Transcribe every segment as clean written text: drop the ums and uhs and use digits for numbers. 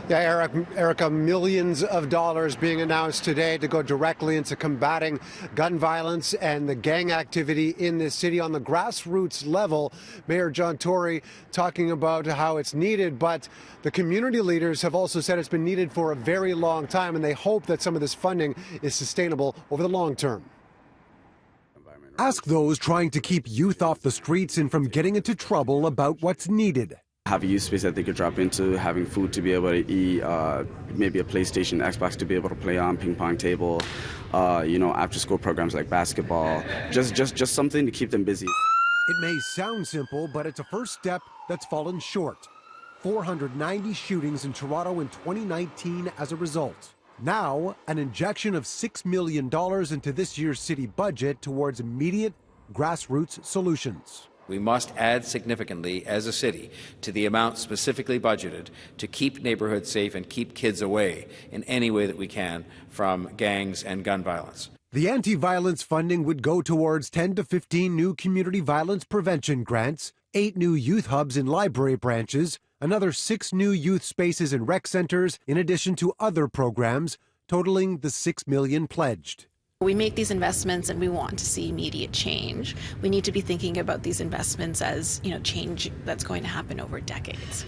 Yeah, Erica, millions of dollars being announced today to go directly into combating gun violence and the gang activity in this city on the grassroots level. Mayor John Tory talking about how it's needed, but the community leaders have also said it's been needed for a very long time, and they hope that some of this funding is sustainable over the long term. Ask those trying to keep youth off the streets and from getting into trouble about what's needed. Have a youth space that they could drop into, having food to be able to eat, maybe a PlayStation, Xbox to be able to play on, ping pong table, after school programs like basketball, just something to keep them busy. It may sound simple, but it's a first step that's fallen short. 490 shootings in Toronto in 2019 as a result. Now, an injection of $6 million into this year's city budget towards immediate grassroots solutions. We must add significantly as a city to the amount specifically budgeted to keep neighborhoods safe and keep kids away in any way that we can from gangs and gun violence. The anti-violence funding would go towards 10 to 15 new community violence prevention grants, 8 new youth hubs in library branches, another 6 new youth spaces in rec centers, in addition to other programs, totaling the $6 million pledged. We make these investments and we want to see immediate change. We need to be thinking about these investments as, change that's going to happen over decades.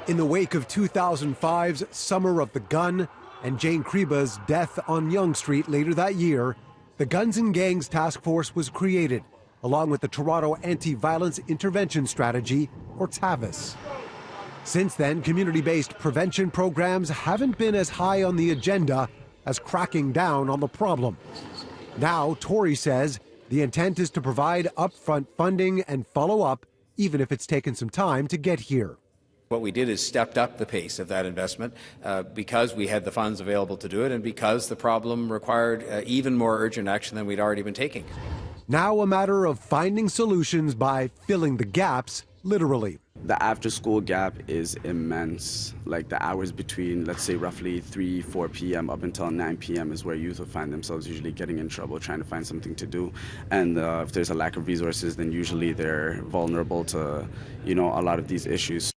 In the wake of 2005's Summer of the Gun and Jane Kriba's death on Yonge Street later that year, the Guns and Gangs Task Force was created, along with the Toronto Anti-Violence Intervention Strategy, or TAVIS. Since then, community-based prevention programs haven't been as high on the agenda as cracking down on the problem. Now, Tory says the intent is to provide upfront funding and follow up, even if it's taken some time to get here. What we did is stepped up the pace of that investment because we had the funds available to do it and because the problem required even more urgent action than we'd already been taking. Now a matter of finding solutions by filling the gaps, literally. The after-school gap is immense. Like the hours between, let's say, roughly 4 p.m. up until 9 p.m. is where youth will find themselves usually getting in trouble, trying to find something to do. And if there's a lack of resources, then usually they're vulnerable to, a lot of these issues.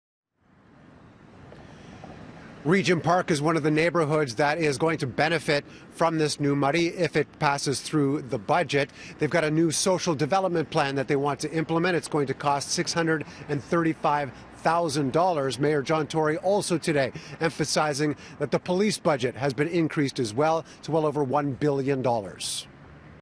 Regent Park is one of the neighborhoods that is going to benefit from this new money if it passes through the budget. They've got a new social development plan that they want to implement. It's going to cost $635,000. Mayor John Tory also today emphasizing that the police budget has been increased as well to well over $1 billion.